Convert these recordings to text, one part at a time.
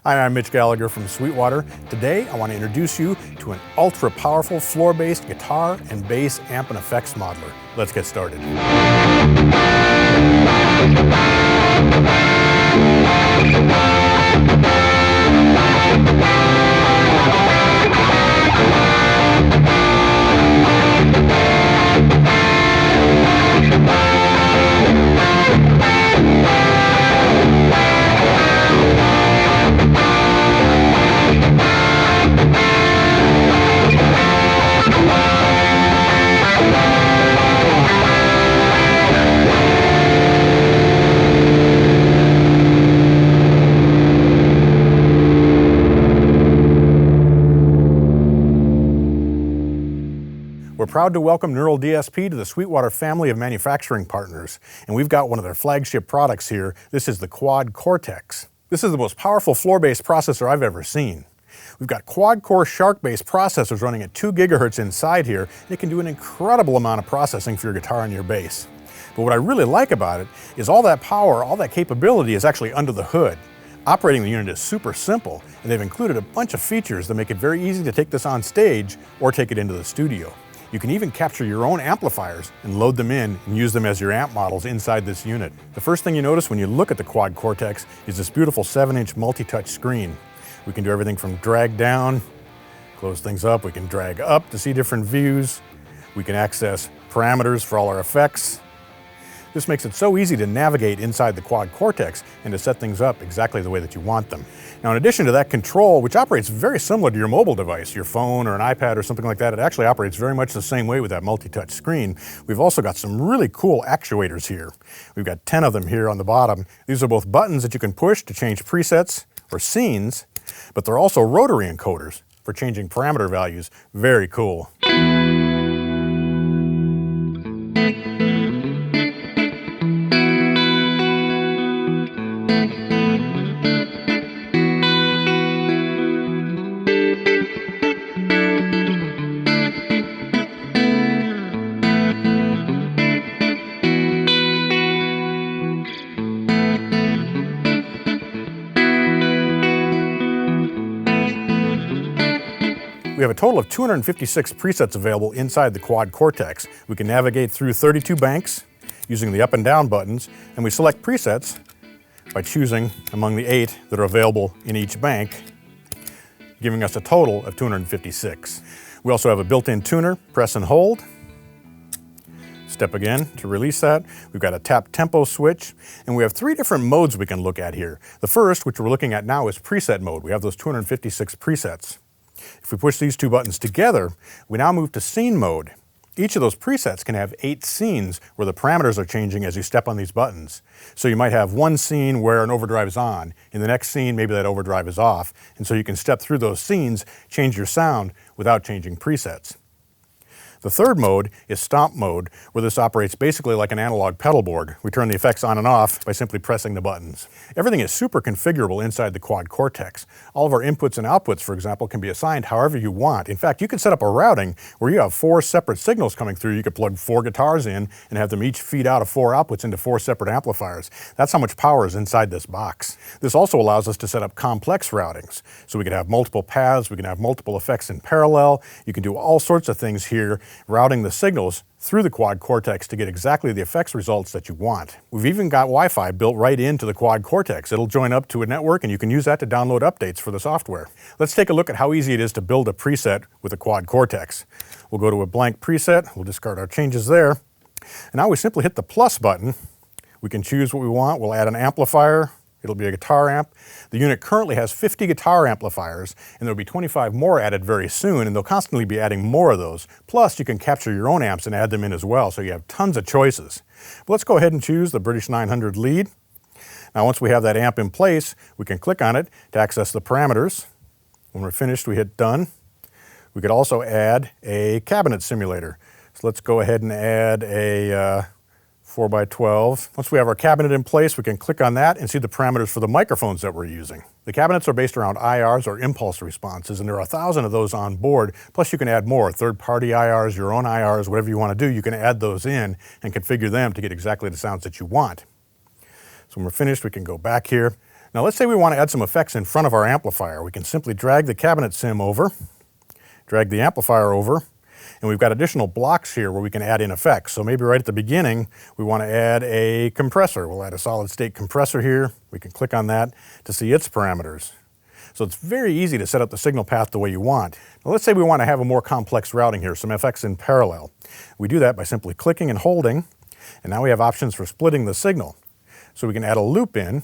Hi, I'm Mitch Gallagher from Sweetwater. Today, I want to introduce you to an ultra-powerful floor-based guitar and bass amp and effects modeler. Let's get started. We're proud to welcome Neural DSP to the Sweetwater family of manufacturing partners, and we've got one of their flagship products here. This is the Quad Cortex. This is the most powerful floor-based processor I've ever seen. We've got quad-core SHARC-based processors running at 2 gigahertz inside here, and it can do an incredible amount of processing for your guitar and your bass. But what I really like about it is all that power, all that capability is actually under the hood. Operating the unit is super simple, and they've included a bunch of features that make it very easy to take this on stage or take it into the studio. You can even capture your own amplifiers and load them in and use them as your amp models inside this unit. The first thing you notice when you look at the Quad Cortex is this beautiful 7-inch multi-touch screen. We can do everything from drag down, close things up, we can drag up to see different views, we can access parameters for all our effects. This makes it so easy to navigate inside the Quad Cortex and to set things up exactly the way that you want them. Now, in addition to that control, which operates very similar to your mobile device, your phone or an iPad or something like that, it actually operates very much the same way with that multi-touch screen. We've also got some really cool actuators here. We've got 10 of them here on the bottom. These are both buttons that you can push to change presets or scenes, but they're also rotary encoders for changing parameter values. Very cool. We have a total of 256 presets available inside the Quad Cortex. We can navigate through 32 banks using the up and down buttons, and we select presets by choosing among the 8 that are available in each bank, giving us a total of 256. We also have a built-in tuner, press and hold. Step again to release that. We've got a tap tempo switch, and we have 3 different modes we can look at here. The first, which we're looking at now, is preset mode. We have those 256 presets. If we push these 2 buttons together, we now move to scene mode. Each of those presets can have 8 scenes where the parameters are changing as you step on these buttons. So you might have one scene where an overdrive is on. In the next scene, maybe that overdrive is off. And so you can step through those scenes, change your sound without changing presets. The third mode is stomp mode, where this operates basically like an analog pedal board. We turn the effects on and off by simply pressing the buttons. Everything is super configurable inside the Quad Cortex. All of our inputs and outputs, for example, can be assigned however you want. In fact, you can set up a routing where you have 4 separate signals coming through. You could plug 4 guitars in and have them each feed out of 4 outputs into 4 separate amplifiers. That's how much power is inside this box. This also allows us to set up complex routings. So we can have multiple paths, we can have multiple effects in parallel. You can do all sorts of things here, routing the signals through the Quad Cortex to get exactly the effects results that you want. We've even got Wi-Fi built right into the Quad Cortex. It'll join up to a network and you can use that to download updates for the software. Let's take a look at how easy it is to build a preset with the Quad Cortex. We'll go to a blank preset, we'll discard our changes there, and now we simply hit the plus button. We can choose what we want. We'll add an amplifier. It'll be a guitar amp. The unit currently has 50 guitar amplifiers, and there'll be 25 more added very soon, and they'll constantly be adding more of those. Plus, you can capture your own amps and add them in as well, so you have tons of choices. But let's go ahead and choose the British 900 lead. Now, once we have that amp in place, we can click on it to access the parameters. When we're finished, we hit done. We could also add a cabinet simulator. So let's go ahead and add a 4x12. Once we have our cabinet in place, we can click on that and see the parameters for the microphones that we're using. The cabinets are based around IRs or impulse responses, and there are 1,000 of those on board. Plus you can add more, third-party IRs, your own IRs, whatever you want to do, you can add those in and configure them to get exactly the sounds that you want. So when we're finished, we can go back here. Now let's say we want to add some effects in front of our amplifier. We can simply drag the cabinet sim over, drag the amplifier over, and we've got additional blocks here where we can add in effects. So maybe right at the beginning, we want to add a compressor. We'll add a solid state compressor here. We can click on that to see its parameters. So it's very easy to set up the signal path the way you want. Now let's say we want to have a more complex routing here, some effects in parallel. We do that by simply clicking and holding, and now we have options for splitting the signal. So we can add a loop in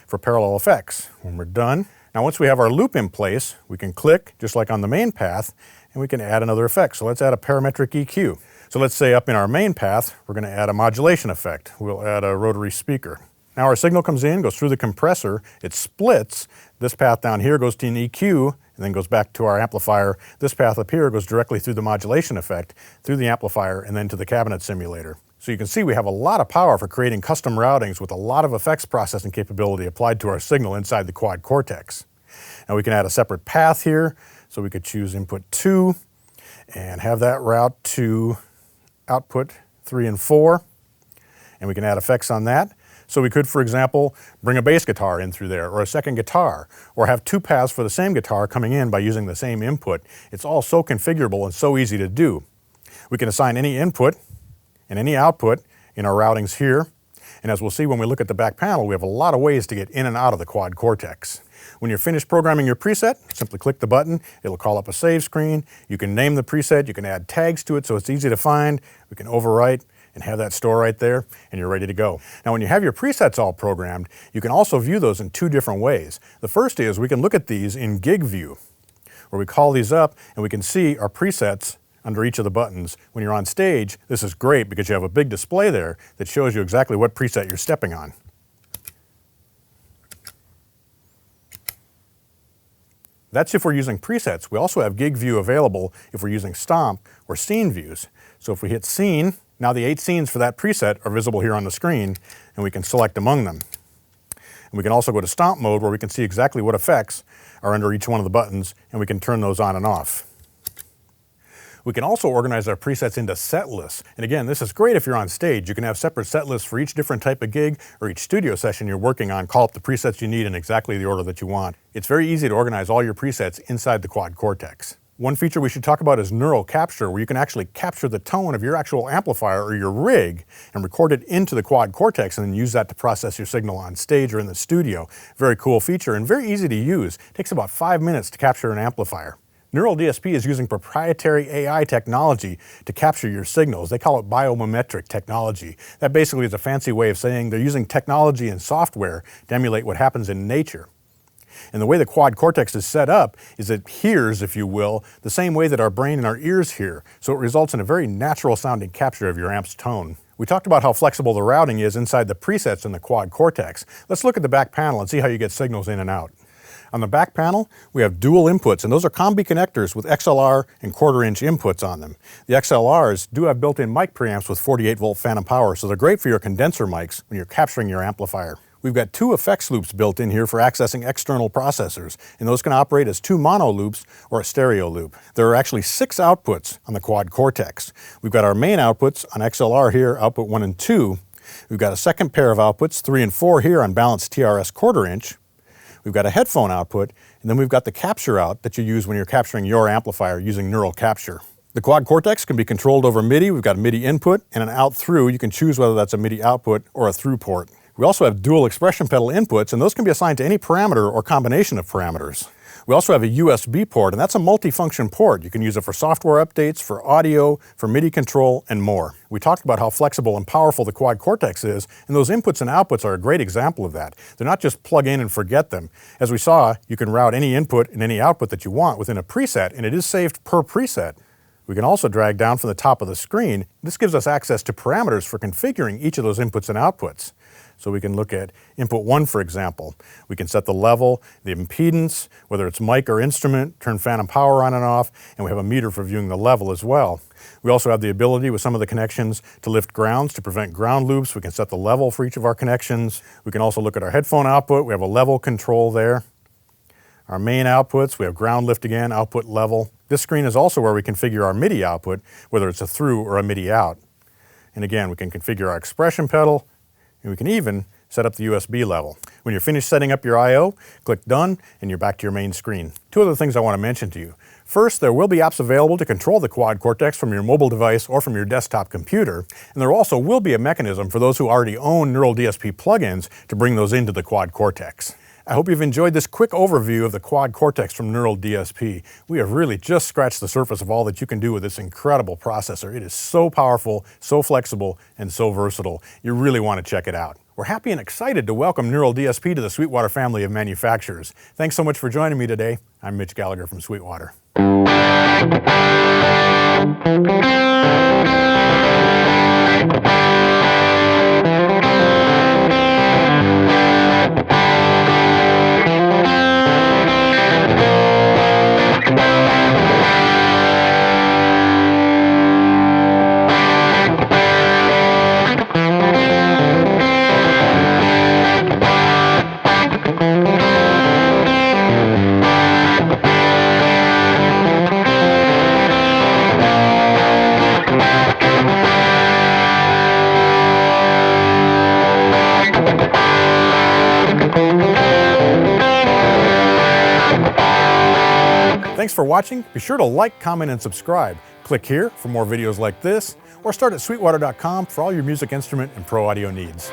for parallel effects. When we're done, now once we have our loop in place, we can click, just like on the main path, and we can add another effect. So let's add a parametric EQ. So let's say up in our main path, we're going to add a modulation effect. We'll add a rotary speaker. Now our signal comes in, goes through the compressor, it splits. This path down here goes to an EQ, and then goes back to our amplifier. This path up here goes directly through the modulation effect, through the amplifier, and then to the cabinet simulator. So you can see we have a lot of power for creating custom routings with a lot of effects processing capability applied to our signal inside the Quad Cortex. Now we can add a separate path here, so we could choose input 2 and have that route to output 3 and 4, and we can add effects on that. So we could, for example, bring a bass guitar in through there, or a second guitar, or have 2 paths for the same guitar coming in by using the same input. It's all so configurable and so easy to do. We can assign any input and any output in our routings here, and as we'll see when we look at the back panel, we have a lot of ways to get in and out of the Quad Cortex. When you're finished programming your preset, simply click the button. It'll call up a save screen. You can name the preset. You can add tags to it so it's easy to find. We can overwrite and have that store right there, and you're ready to go. Now when you have your presets all programmed, you can also view those in 2 different ways. The first is we can look at these in gig view, where we call these up and we can see our presets under each of the buttons. When you're on stage, this is great because you have a big display there that shows you exactly what preset you're stepping on. That's if we're using presets. We also have gig view available if we're using stomp or scene views. So if we hit scene, now the 8 scenes for that preset are visible here on the screen, and we can select among them. And we can also go to stomp mode where we can see exactly what effects are under each one of the buttons, and we can turn those on and off. We can also organize our presets into set lists. And again, this is great if you're on stage. You can have separate set lists for each different type of gig or each studio session you're working on. Call up the presets you need in exactly the order that you want. It's very easy to organize all your presets inside the Quad Cortex. One feature we should talk about is neural capture, where you can actually capture the tone of your actual amplifier or your rig and record it into the Quad Cortex and then use that to process your signal on stage or in the studio. Very cool feature and very easy to use. It takes about 5 minutes to capture an amplifier. Neural DSP is using proprietary AI technology to capture your signals. They call it biomimetic technology. That basically is a fancy way of saying they're using technology and software to emulate what happens in nature. And the way the Quad Cortex is set up is it hears, if you will, the same way that our brain and our ears hear. So it results in a very natural sounding capture of your amp's tone. We talked about how flexible the routing is inside the presets in the Quad Cortex. Let's look at the back panel and see how you get signals in and out. On the back panel, we have dual inputs, and those are combi connectors with XLR and 1/4-inch inputs on them. The XLRs do have built-in mic preamps with 48-volt phantom power, so they're great for your condenser mics when you're capturing your amplifier. We've got 2 effects loops built in here for accessing external processors, and those can operate as 2 mono loops or a stereo loop. There are actually 6 outputs on the Quad Cortex. We've got our main outputs on XLR here, output 1 and 2. We've got a second pair of outputs, 3 and 4 here on balanced TRS 1/4-inch. We've got a headphone output, and then we've got the capture out that you use when you're capturing your amplifier using neural capture. The Quad Cortex can be controlled over MIDI. We've got a MIDI input and an out through. You can choose whether that's a MIDI output or a through port. We also have dual expression pedal inputs, and those can be assigned to any parameter or combination of parameters. We also have a USB port, and that's a multifunction port. You can use it for software updates, for audio, for MIDI control, and more. We talked about how flexible and powerful the Quad Cortex is, and those inputs and outputs are a great example of that. They're not just plug in and forget them. As we saw, you can route any input and any output that you want within a preset, and it is saved per preset. We can also drag down from the top of the screen. This gives us access to parameters for configuring each of those inputs and outputs. So we can look at input 1, for example. We can set the level, the impedance, whether it's mic or instrument, turn phantom power on and off, and we have a meter for viewing the level as well. We also have the ability with some of the connections to lift grounds to prevent ground loops. We can set the level for each of our connections. We can also look at our headphone output. We have a level control there. Our main outputs, we have ground lift again, output level. This screen is also where we configure our MIDI output, whether it's a through or a MIDI out. And again, we can configure our expression pedal, and we can even set up the USB level. When you're finished setting up your I/O, click Done, and you're back to your main screen. Two other things I want to mention to you. First, there will be apps available to control the Quad Cortex from your mobile device or from your desktop computer, and there also will be a mechanism for those who already own Neural DSP plugins to bring those into the Quad Cortex. I hope you've enjoyed this quick overview of the Quad Cortex from Neural DSP. We have really just scratched the surface of all that you can do with this incredible processor. It is so powerful, so flexible, and so versatile. You really want to check it out. We're happy and excited to welcome Neural DSP to the Sweetwater family of manufacturers. Thanks so much for joining me today. I'm Mitch Gallagher from Sweetwater. Thanks for watching. Be sure to like, comment, and subscribe. Click here for more videos like this, or start at sweetwater.com for all your music instrument and pro audio needs.